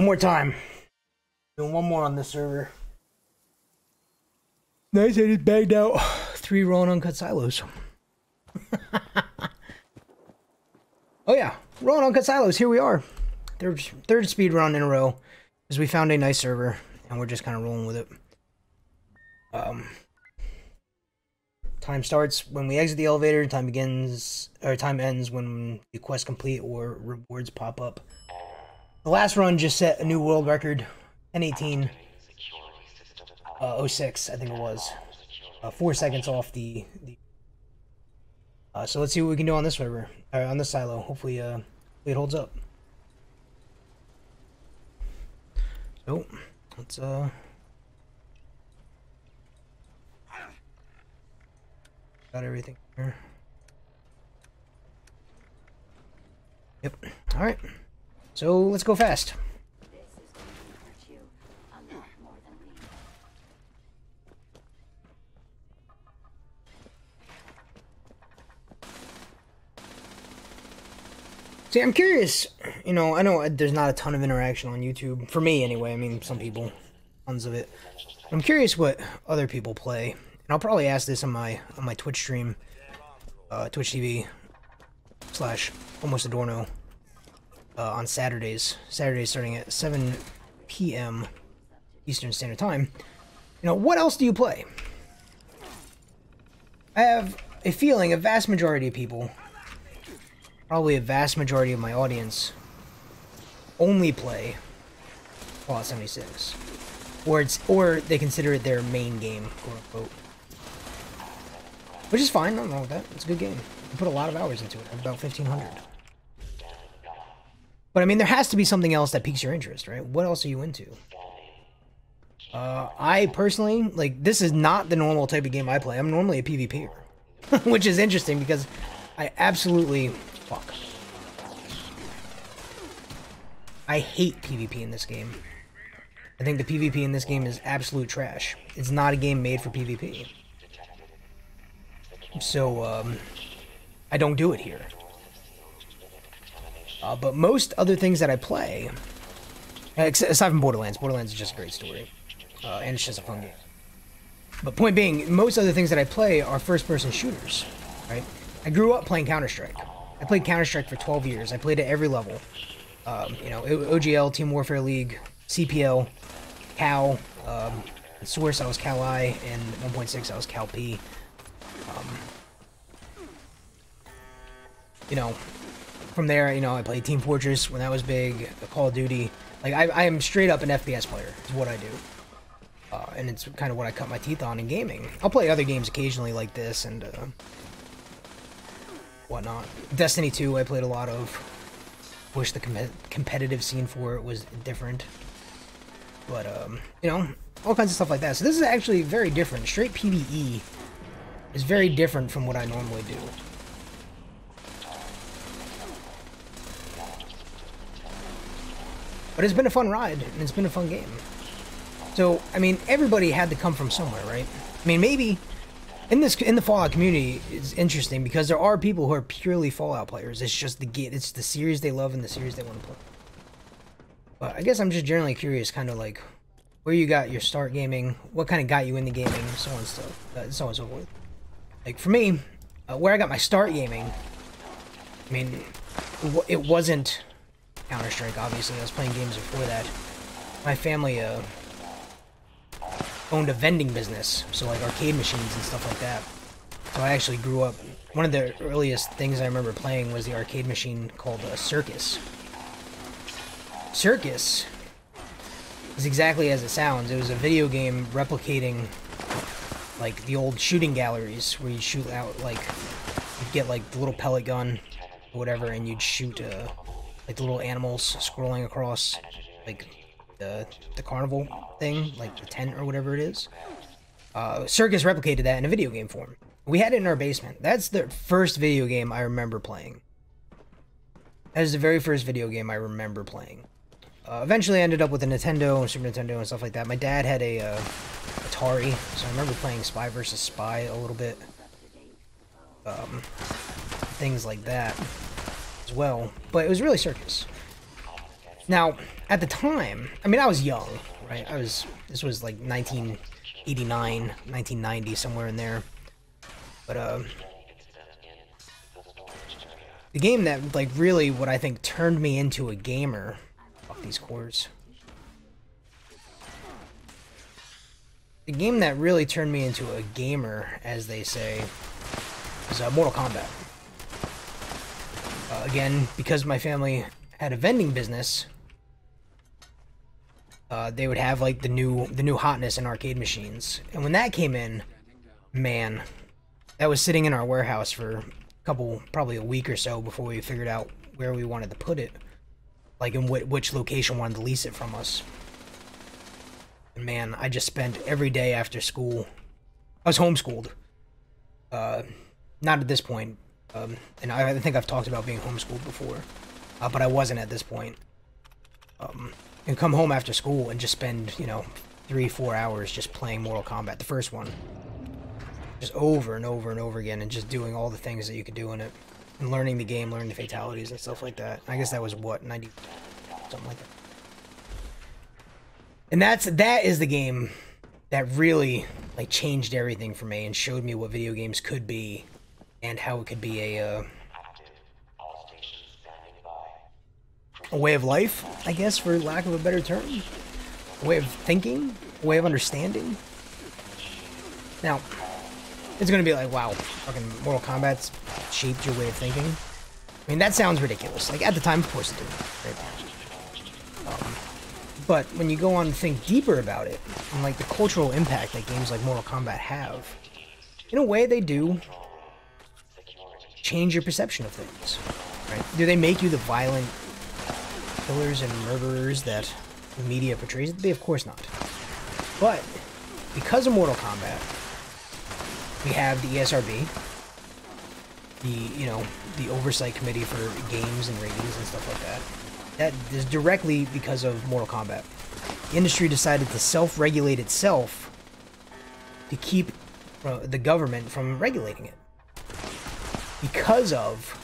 One more time. Doing one more on this server. Nice, I just bagged out 3 raw and uncut silos. Oh yeah, raw and uncut silos, here we are. Third speed run in a row. Because we found a nice server, and we're just kind of rolling with it. Time starts when we exit the elevator, time ends when the quest complete or rewards pop up. The last run just set a new world record, 10:18:06, I think it was. 4 seconds off the so let's see what we can do on this server, on this silo. Hopefully, it holds up. So, let's got everything here. Yep. All right. So let's go fast. See, I'm curious, you know, I know there's not a ton of interaction on YouTube, for me anyway. I mean, some people, tons of it. I'm curious what other people play, and I'll probably ask this on my Twitch stream, Twitch TV / Almost Adorno, on Saturdays starting at 7 p.m. Eastern Standard Time. You know, what else do you play? I have a feeling a vast majority of people, probably a vast majority of my audience, only play Fallout 76, or they consider it their main game, quote unquote. Which is fine, nothing wrong with that. It's a good game. I put a lot of hours into it, about 1,500. But I mean, there has to be something else that piques your interest, right? What else are you into? I personally, like, this is not the normal type of game I play. I'm normally a PvPer, which is interesting because I absolutely fuck. I hate PvP in this game. I think the PvP in this game is absolute trash. It's not a game made for PvP. So, I don't do it here. But most other things that I play, aside from Borderlands is just a great story. And it's just a fun game. But point being, most other things that I play are first-person shooters, right? I grew up playing Counter-Strike. I played Counter-Strike for 12 years. I played at every level. You know, OGL, Team Warfare League, CPL, Cal, Source, I was Cal I, and 1.6, I was Cal P. You know, from there, you know, I played Team Fortress when that was big, Call of Duty. Like, I am straight up an FPS player, is what I do. And it's kind of what I cut my teeth on in gaming. I'll play other games occasionally like this and whatnot. Destiny 2 I played a lot of. Wish the competitive scene for it was different. But, you know, all kinds of stuff like that. So this is actually very different. Straight PvE is very different from what I normally do. But it's been a fun ride, and it's been a fun game. So, I mean, everybody had to come from somewhere, right? I mean, maybe in the Fallout community, it's interesting because there are people who are purely Fallout players. It's just it's the series they love and the series they want to play. But I guess I'm just generally curious, kind of like where you got your start gaming, what kind of got you into gaming, so on and so on and so forth. Like for me, where I got my start gaming, I mean, it wasn't Counter-Strike, obviously. I was playing games before that. My family owned a vending business, so like arcade machines and stuff like that. So I actually grew up, one of the earliest things I remember playing was the arcade machine called Circus. Circus is exactly as it sounds. It was a video game replicating like the old shooting galleries where you shoot out, like, you'd get like the little pellet gun or whatever, and you'd shoot like the little animals scrolling across like the carnival thing, like the tent or whatever it is. Circus replicated that in a video game form. We had it in our basement. That's the first video game I remember playing. That is the very first video game I remember playing. Eventually I ended up with a Nintendo and Super Nintendo and stuff like that. My dad had a Atari, so I remember playing Spy vs. Spy a little bit. Things like that as well. But it was really Circus. Now, at the time, I mean, I was young, right? This was like 1989, 1990, somewhere in there. But, the game that, like, really, what I think turned me into a gamer... Fuck these cores. The game that really turned me into a gamer, as they say, was Mortal Kombat. Again, because my family had a vending business, they would have like the new hotness in arcade machines, and when that came in, man, that was sitting in our warehouse for probably a week or so before we figured out where we wanted to put it, like in which location wanted to lease it from us. And man, I just spent every day after school. I was homeschooled. Not at this point. And I think I've talked about being homeschooled before. But I wasn't at this point. And come home after school and just spend, you know, 3-4 hours just playing Mortal Kombat, the first one. Just over and over and over again, and just doing all the things that you could do in it. And learning the game, learning the fatalities and stuff like that. I guess that was, what, 90... something like that. And that is the game that really, like, changed everything for me and showed me what video games could be and how it could be a way of life, I guess, for lack of a better term. A way of thinking, a way of understanding. Now, it's gonna be like, wow, fucking Mortal Kombat's shaped your way of thinking. I mean, that sounds ridiculous. Like, at the time, of course it did. Right? But when you go on and think deeper about it, and like the cultural impact that games like Mortal Kombat have, in a way they do change your perception of things, right? Do they make you the violent killers and murderers that the media portrays it to be? Of course not. But because of Mortal Kombat, we have the ESRB, the oversight committee for games and ratings and stuff like that. That is directly because of Mortal Kombat. The industry decided to self-regulate itself to keep the government from regulating it. Because of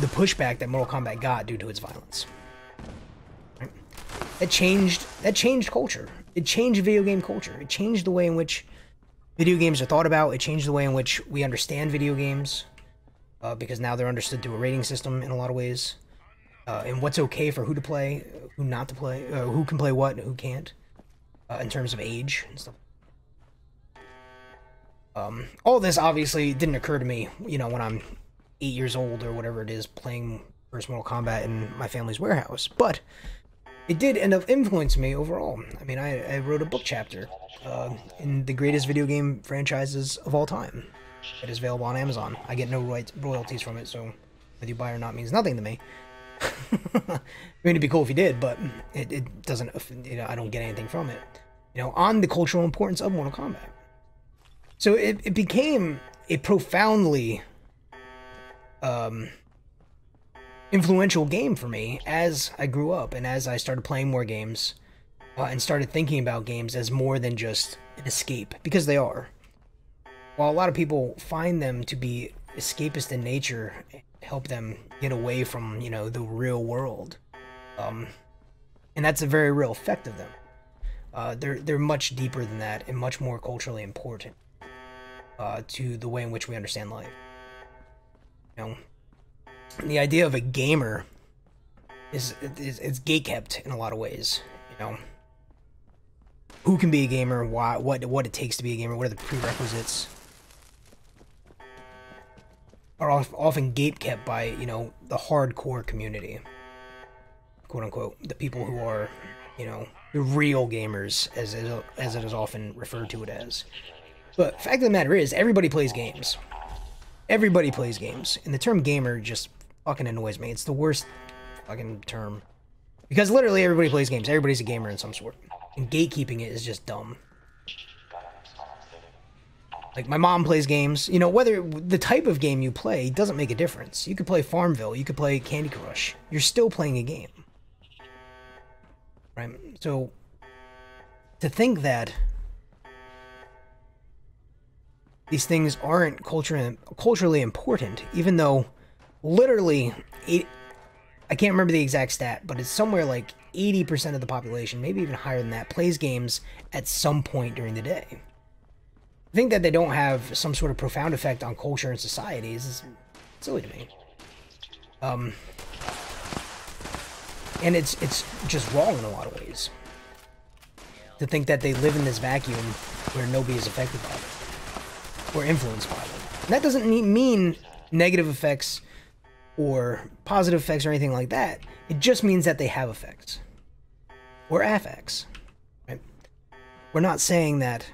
the pushback that Mortal Kombat got due to its violence. Right? That changed culture. It changed video game culture. It changed the way in which video games are thought about. It changed the way in which we understand video games. Because now they're understood through a rating system in a lot of ways. And what's okay for who to play, who not to play, who can play what, and who can't, in terms of age and stuff. All this obviously didn't occur to me, you know, when I'm 8 years old or whatever it is, playing first Mortal Kombat in my family's warehouse, but it did end up influencing me overall. I mean, I wrote a book chapter in the greatest video game franchises of all time. It is available on Amazon. I get no royalties from it, so whether you buy or not means nothing to me. I mean, it'd be cool if you did, but it doesn't, you know, I don't get anything from it. You know, on the cultural importance of Mortal Kombat. So it became a profoundly influential game for me as I grew up and as I started playing more games and started thinking about games as more than just an escape, because they are. While a lot of people find them to be escapist in nature, help them get away from, you know, the real world. And that's a very real effect of them. They're much deeper than that and much more culturally important to the way in which we understand life. You know, the idea of a gamer is gatekept in a lot of ways. You know, who can be a gamer? Why? What it takes to be a gamer? What are the prerequisites? Are often gatekept by, you know, the hardcore community, quote unquote, the people who are, you know, the real gamers, as it is often referred to it as. But the fact of the matter is, everybody plays games. Everybody plays games, and the term gamer just fucking annoys me. It's the worst fucking term, because literally everybody plays games. Everybody's a gamer in some sort, and gatekeeping it is just dumb. Like, my mom plays games. You know, whether the type of game you play doesn't make a difference. You could play Farmville, you could play Candy Crush. You're still playing a game. Right? So, to think that these things aren't culturally important, even though literally, I can't remember the exact stat, but it's somewhere like 80% of the population, maybe even higher than that, plays games at some point during the day. I think that they don't have some sort of profound effect on culture and society is silly to me. And it's just wrong in a lot of ways. To think that they live in this vacuum where nobody is affected by them or influenced by them. And that doesn't mean negative effects or positive effects or anything like that. It just means that they have effects or affects. Right? We're not saying that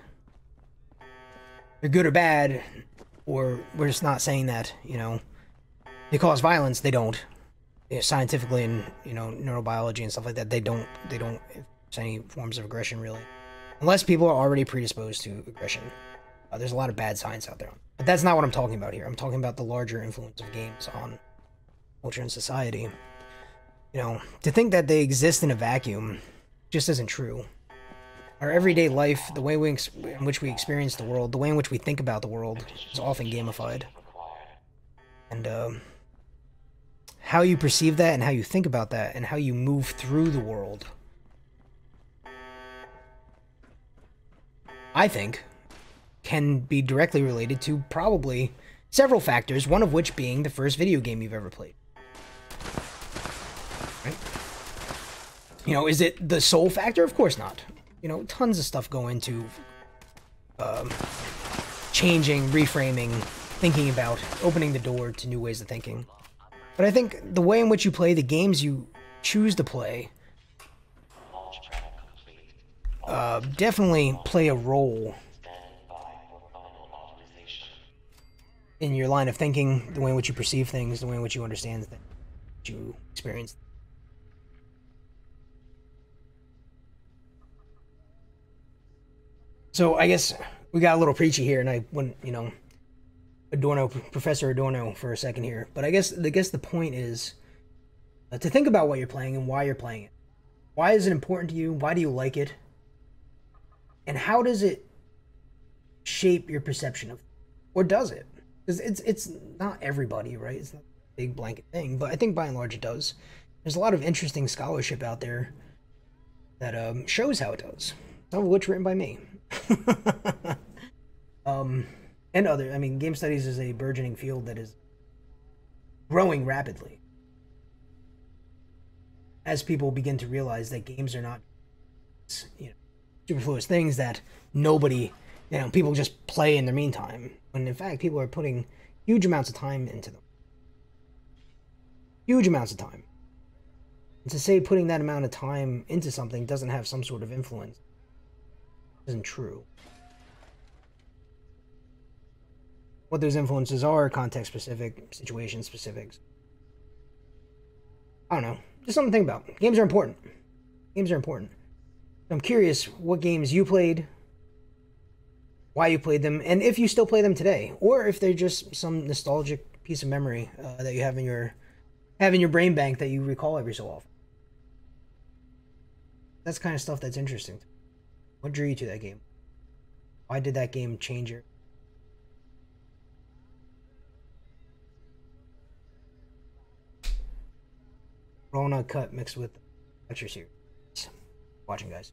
they're good or bad, or we're just not saying that, you know, they cause violence. They don't. You know, scientifically and, you know, neurobiology and stuff like that, they don't any forms of aggression, really. Unless people are already predisposed to aggression. There's a lot of bad science out there. But that's not what I'm talking about here. I'm talking about the larger influence of games on culture and society. You know, to think that they exist in a vacuum just isn't true. Our everyday life, the way in which we experience the world, the way in which we think about the world is often gamified. And, how you perceive that and how you think about that and how you move through the world, I think, can be directly related to probably several factors, one of which being the first video game you've ever played. Right? You know, is it the sole factor? Of course not. You know, tons of stuff go into changing, reframing, thinking about, opening the door to new ways of thinking. But I think the way in which you play the games you choose to play definitely play a role in your line of thinking, the way in which you perceive things, the way in which you understand things, what you experience. So I guess we got a little preachy here, and I wouldn't, you know, Professor Adorno for a second here. But I guess the point is to think about what you're playing and why you're playing it. Why is it important to you? Why do you like it? And how does it shape your perception of it? Or does it? Because it's not everybody, right? It's not a big blanket thing, but I think by and large it does. There's a lot of interesting scholarship out there that shows how it does. Some of which written by me. And other, I mean, game studies is a burgeoning field that is growing rapidly as people begin to realize that games are not, you know, superfluous things that nobody, you know, people just play in the meantime. When in fact, people are putting huge amounts of time into them. Huge amounts of time. And to say putting that amount of time into something doesn't have some sort of influence isn't true. What those influences are, context specific, situation specifics. I don't know. Just something to think about. Games are important. Games are important. I'm curious what games you played, why you played them, and if you still play them today, or if they're just some nostalgic piece of memory that you have in your brain bank that you recall every so often. That's kind of stuff that's interesting. What drew you to that game? Why did that game change your... Rona cut mixed with lecture series. Watching, guys.